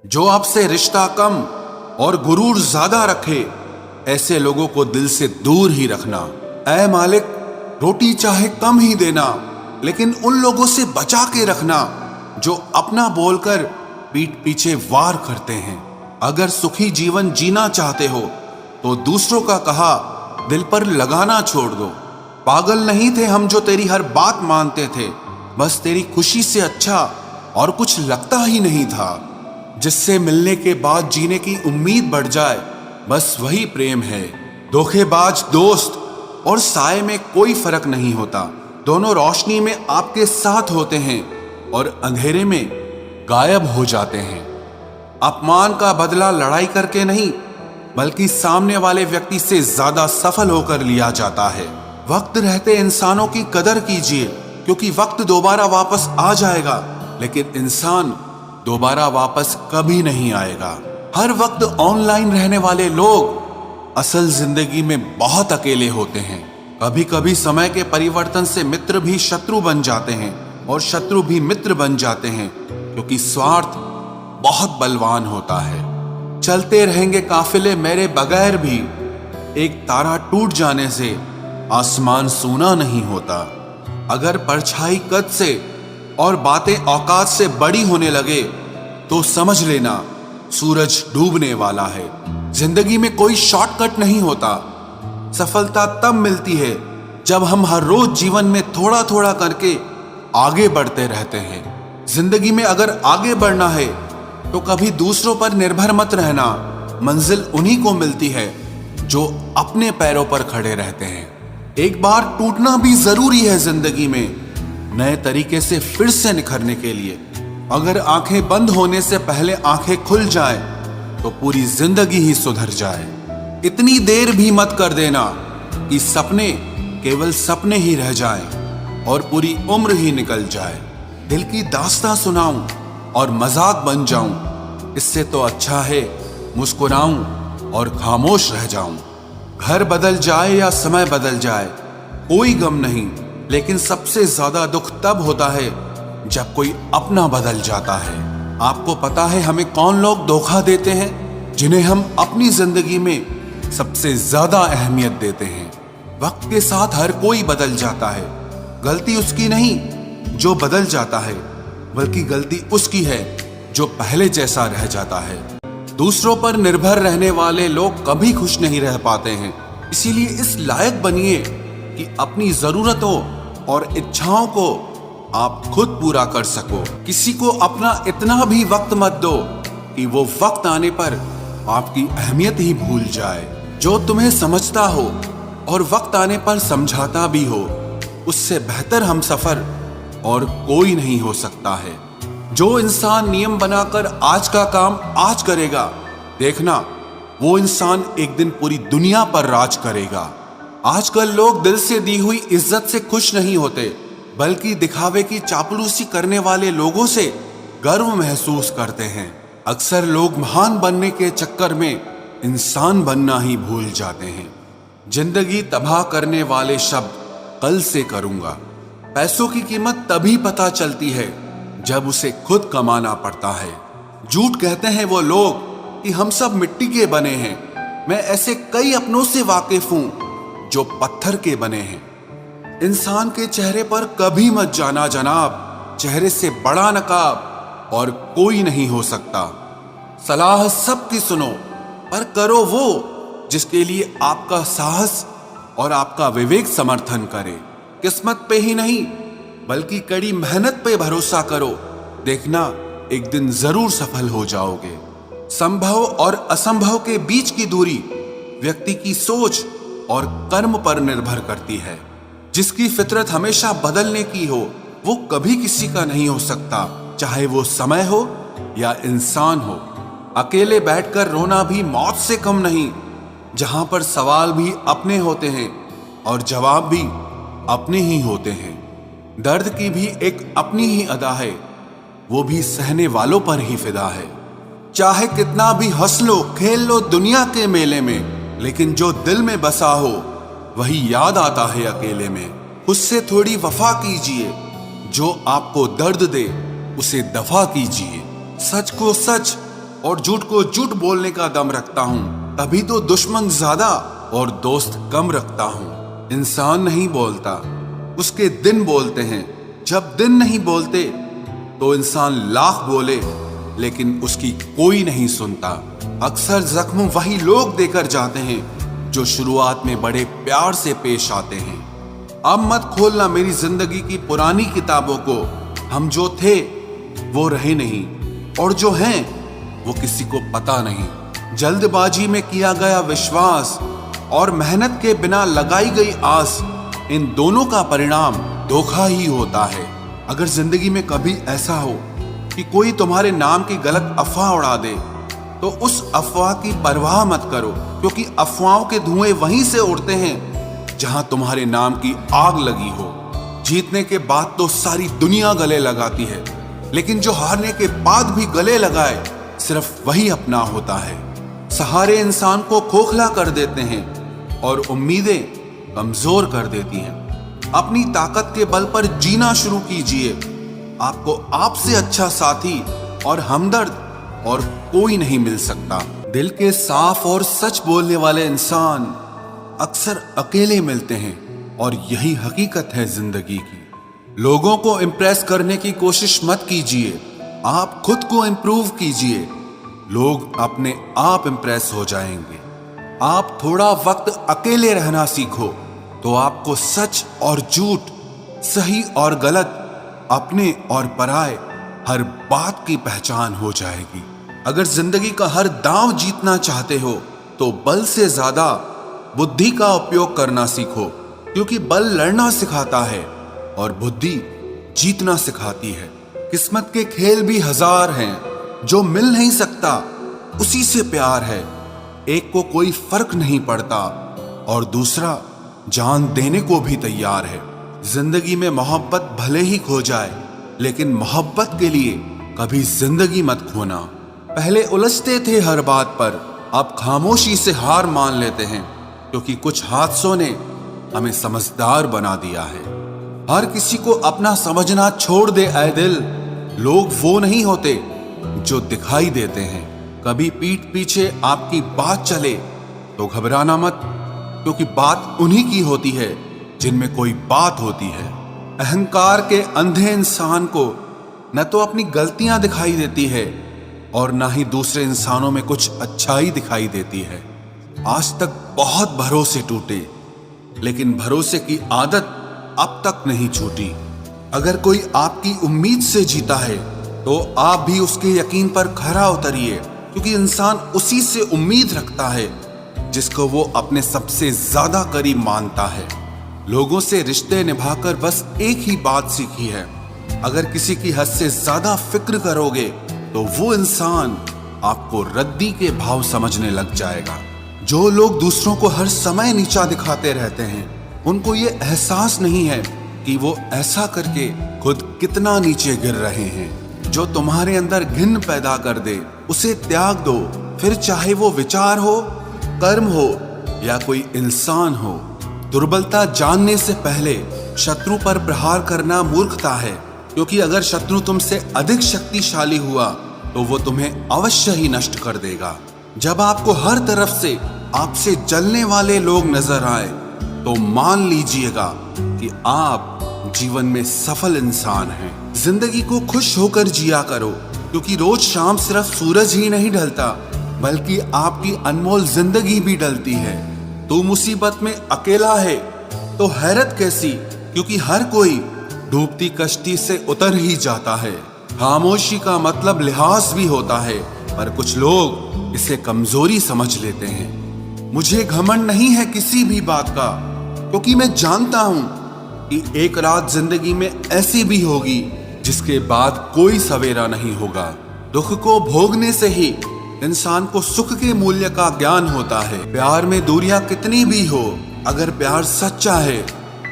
जो आपसे रिश्ता कम और गुरूर ज्यादा रखे, ऐसे लोगों को दिल से दूर ही रखना। ऐ मालिक, रोटी चाहे कम ही देना, लेकिन उन लोगों से बचा के रखना जो अपना बोलकर पीठ पीछे वार करते हैं। अगर सुखी जीवन जीना चाहते हो तो दूसरों का कहा दिल पर लगाना छोड़ दो। पागल नहीं थे हम जो तेरी हर बात मानते थे, बस तेरी खुशी से अच्छा और कुछ लगता ही नहीं था। जिससे मिलने के बाद जीने की उम्मीद बढ़ जाए, बस वही प्रेम है। धोखेबाज दोस्त और साए में कोई फर्क नहीं होता, दोनों रोशनी में आपके साथ होते हैं और अंधेरे में गायब हो जाते हैं। अपमान का बदला लड़ाई करके नहीं, बल्कि सामने वाले व्यक्ति से ज्यादा सफल होकर लिया जाता है। वक्त रहते इंसानों की कदर कीजिए, क्योंकि वक्त दोबारा वापस आ जाएगा, लेकिन इंसान दोबारा वापस कभी नहीं आएगा। हर वक्त ऑनलाइन रहने वाले लोग असल जिंदगी में बहुत अकेले होते हैं। कभी कभी समय के परिवर्तन से मित्र भी शत्रु बन जाते हैं और शत्रु भी मित्र बन जाते हैं, क्योंकि स्वार्थ बहुत बलवान होता है। चलते रहेंगे काफिले मेरे बगैर भी, एक तारा टूट जाने से आसमान सूना नहीं होता। अगर परछाई कद से और बातें औकात से बड़ी होने लगे तो समझ लेना सूरज डूबने वाला है। जिंदगी में कोई शॉर्टकट नहीं होता। सफलता तब मिलती है जब हम हर रोज जीवन में थोड़ा थोड़ा करके आगे बढ़ते रहते हैं। जिंदगी में अगर आगे बढ़ना है तो कभी दूसरों पर निर्भर मत रहना। मंजिल उन्हीं को मिलती है जो अपने पैरों पर खड़े रहते हैं। एक बार टूटना भी जरूरी है जिंदगी में, नए तरीके से फिर से निखरने के लिए। अगर आंखें बंद होने से पहले आंखें खुल जाए तो पूरी जिंदगी ही सुधर जाए। इतनी देर भी मत कर देना कि सपने केवल सपने ही रह जाएं और पूरी उम्र ही निकल जाए। दिल की दास्तां सुनाऊं और मजाक बन जाऊं, इससे तो अच्छा है मुस्कुराऊं और खामोश रह जाऊं। घर बदल जाए या समय बदल जाए कोई गम नहीं, लेकिन सबसे ज्यादा दुख तब होता है जब कोई अपना बदल जाता है। आपको पता है हमें कौन लोग धोखा देते हैं? जिन्हें हम अपनी जिंदगी में सबसे ज्यादा अहमियत देते हैं। वक्त के साथ हर कोई बदल जाता है। गलती उसकी नहीं जो बदल जाता है, बल्कि गलती उसकी है जो पहले जैसा रह जाता है। दूसरों पर निर्भर रहने वाले लोग कभी खुश नहीं रह पाते हैं। इसीलिए इस लायक बनिए कि अपनी जरूरतों और इच्छाओं को आप खुद पूरा कर सको। किसी को अपना इतना भी वक्त मत दो कि वो वक्त आने पर आपकी अहमियत ही भूल जाए। जो तुम्हें समझता हो और वक्त आने पर समझाता भी हो, उससे बेहतर हमसफर और कोई नहीं हो सकता है। जो इंसान नियम बनाकर आज का काम आज करेगा, देखना वो इंसान एक दिन पूरी दुनिया पर राज करेगा। आजकल लोग दिल से दी हुई इज्जत से खुश नहीं होते, बल्कि दिखावे की चापलूसी करने वाले लोगों से गर्व महसूस करते हैं। अक्सर लोग महान बनने के चक्कर में इंसान बनना ही भूल जाते हैं। जिंदगी तबाह करने वाले शब्द कल से करूंगा। पैसों की कीमत तभी पता चलती है जब उसे खुद कमाना पड़ता है। झूठ कहते हैं वो लोग कि हम सब मिट्टी के बने हैं। मैं ऐसे कई अपनों से वाकिफ हूं जो पत्थर के बने हैं। इंसान के चेहरे पर कभी मत जाना जनाब, चेहरे से बड़ा नकाब और कोई नहीं हो सकता। सलाह सबकी सुनो, पर करो वो जिसके लिए आपका साहस और आपका विवेक समर्थन करे। किस्मत पे ही नहीं, बल्कि कड़ी मेहनत पे भरोसा करो। देखना एक दिन जरूर सफल हो जाओगे। संभव और असंभव के बीच की दूरी व्यक्ति की सोच और कर्म पर निर्भर करती है। जिसकी फितरत हमेशा बदलने की हो, वो कभी किसी का नहीं हो सकता, चाहे वो समय हो या इंसान हो। अकेले बैठकर रोना भी मौत से कम नहीं, जहां पर सवाल भी अपने होते हैं और जवाब भी अपने ही होते हैं। दर्द की भी एक अपनी ही अदा है, वो भी सहने वालों पर ही फिदा है। चाहे कितना भी हंस लो खेल लो दुनिया के मेले में, लेकिन जो दिल में बसा हो वही याद आता है अकेले में। उससे थोड़ी वफा कीजिए, जो आपको दर्द दे उसे दफा कीजिए। सच को सच और झूठ को झूठ बोलने का दम रखता हूँ, तभी तो दुश्मन ज्यादा और दोस्त कम रखता हूँ। इंसान नहीं बोलता, उसके दिन बोलते हैं। जब दिन नहीं बोलते तो इंसान लाख बोले लेकिन उसकी कोई नहीं सुनता। अक्सर जख्म वही लोग देकर जाते हैं जो शुरुआत में बड़े प्यार से पेश आते हैं। अब मत खोलना मेरी जिंदगी की पुरानी किताबों को। हम जो थे वो रहे नहीं, और जो हैं वो किसी को पता नहीं। जल्दबाजी में किया गया विश्वास और मेहनत के बिना लगाई गई आस, इन दोनों का परिणाम धोखा ही होता है। अगर जिंदगी में कभी ऐसा हो कि कोई तुम्हारे नाम की गलत अफवाह उड़ा दे, तो उस अफवाह की परवाह मत करो, क्योंकि अफवाहों के धुएं वहीं से उड़ते हैं जहां तुम्हारे नाम की आग लगी हो। जीतने के बाद तो सारी दुनिया गले लगाती है, लेकिन जो हारने के बाद भी गले लगाए सिर्फ वही अपना होता है। सहारे इंसान को खोखला कर देते हैं और उम्मीदें कमजोर कर देती हैं। अपनी ताकत के बल पर जीना शुरू कीजिए। आपको आपसे अच्छा साथी और हमदर्द और कोई नहीं मिल सकता। दिल के साफ और सच बोलने वाले इंसान अक्सर अकेले मिलते हैं, और यही हकीकत है जिंदगी की। लोगों को इम्प्रेस करने की कोशिश मत कीजिए, आप खुद को इम्प्रूव कीजिए। लोग अपने आप इम्प्रेस हो जाएंगे। आप थोड़ा वक्त अकेले रहना सीखो तो आपको सच और झूठ, सही और गलत, अपने और पराये हर बात की पहचान हो जाएगी। अगर जिंदगी का हर दांव जीतना चाहते हो तो बल से ज्यादा बुद्धि का उपयोग करना सीखो, क्योंकि बल लड़ना सिखाता है और बुद्धि जीतना सिखाती है। किस्मत के खेल भी हजार हैं, जो मिल नहीं सकता उसी से प्यार है। एक को कोई फर्क नहीं पड़ता और दूसरा जान देने को भी तैयार है। जिंदगी में मोहब्बत भले ही खो जाए, लेकिन मोहब्बत के लिए कभी जिंदगी मत खोना। पहले उलझते थे हर बात पर, अब खामोशी से हार मान लेते हैं, क्योंकि कुछ हादसों ने हमें समझदार बना दिया है। हर किसी को अपना समझना छोड़ दे ऐ दिल। लोग वो नहीं होते जो दिखाई देते हैं। कभी पीठ पीछे आपकी बात चले तो घबराना मत, क्योंकि बात उन्हीं की होती है जिनमें कोई बात होती है। अहंकार के अंधे इंसान को न तो अपनी गलतियां दिखाई देती है और ना ही दूसरे इंसानों में कुछ अच्छाई दिखाई देती है। आज तक बहुत भरोसे टूटे, लेकिन भरोसे की आदत अब तक नहीं छूटी। अगर कोई आपकी उम्मीद से जीता है तो आप भी उसके यकीन पर खरा उतरिए, क्योंकि इंसान उसी से उम्मीद रखता है जिसको वो अपने सबसे ज्यादा करीब मानता है। लोगों से रिश्ते निभाकर बस एक ही बात सीखी है, अगर किसी की हद से ज्यादा फिक्र करोगे तो वो इंसान आपको रद्दी के भाव समझने लग जाएगा। जो लोग दूसरों को हर समय नीचा दिखाते रहते हैं, उनको ये एहसास नहीं है कि वो ऐसा करके खुद कितना नीचे गिर रहे हैं। जो तुम्हारे अंदर घिन पैदा कर दे उसे त्याग दो, फिर चाहे वो विचार हो, कर्म हो या कोई इंसान हो। दुर्बलता जानने से पहले शत्रु पर प्रहार करना मूर्खता है, क्योंकि अगर शत्रु तुमसे अधिक शक्तिशाली हुआ तो वो तुम्हें अवश्य ही नष्ट कर देगा। जब आपको हर तरफ से आपसे जलने वाले लोग नजर आए तो मान लीजिएगा कि आप जीवन में सफल इंसान हैं। जिंदगी को खुश होकर जिया करो, क्योंकि रोज शाम सिर्फ सूरज ही नहीं ढलता, बल्कि आपकी अनमोल जिंदगी भी ढलती है। तू मुसीबत में अकेला है तो हैरत कैसी, क्योंकि हर कोई डूबती कश्ती से उतर ही जाता है। खामोशी का मतलब लिहाज भी होता है, पर कुछ लोग इसे कमजोरी समझ लेते हैं। मुझे घमंड नहीं है किसी भी बात का, क्योंकि मैं जानता हूं कि एक रात जिंदगी में ऐसी भी होगी जिसके बाद कोई सवेरा नहीं होगा। दुख को भोगने से ही इंसान को सुख के मूल्य का ज्ञान होता है। प्यार में दूरियां कितनी भी हो, अगर प्यार सच्चा है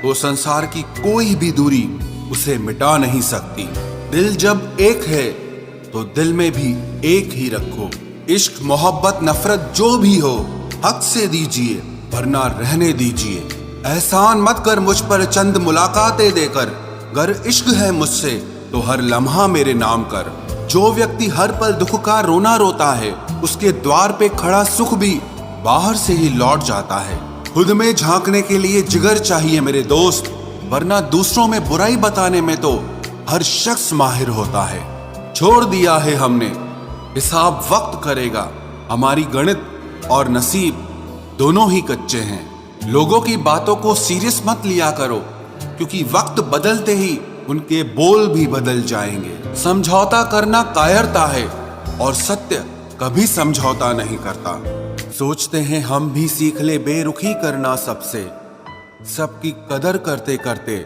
तो संसार की कोई भी दूरी उसे मिटा नहीं सकती। दिल जब एक है तो दिल में भी एक ही रखो। इश्क मोहब्बत नफरत जो भी हो हक से दीजिए, वरना रहने दीजिए। एहसान मत कर मुझ पर चंद मुलाकातें देकर, गर इश्क है मुझसे तो हर लम्हा मेरे नाम कर। जो व्यक्ति हर पल दुख का रोना रोता है, उसके द्वार पे खड़ा सुख भी बाहर से ही लौट जाता है। खुद में झांकने के लिए जिगर चाहिए मेरे दोस्त, वरना दूसरों में बुराई बताने में तो हर शख्स माहिर होता है। छोड़ दिया है हमने, हिसाब वक्त करेगा। हमारी गणित और नसीब दोनों ही कच्चे हैं। लोगों की बातों को सीरियस मत लिया करो, क्योंकि वक्त बदलते ही उनके बोल भी बदल जाएंगे। समझौता करना कायरता है और सत्य कभी समझौता नहीं करता। सोचते हैं हम भी सीख ले बेरुखी करना सबसे, सबकी कदर करते करते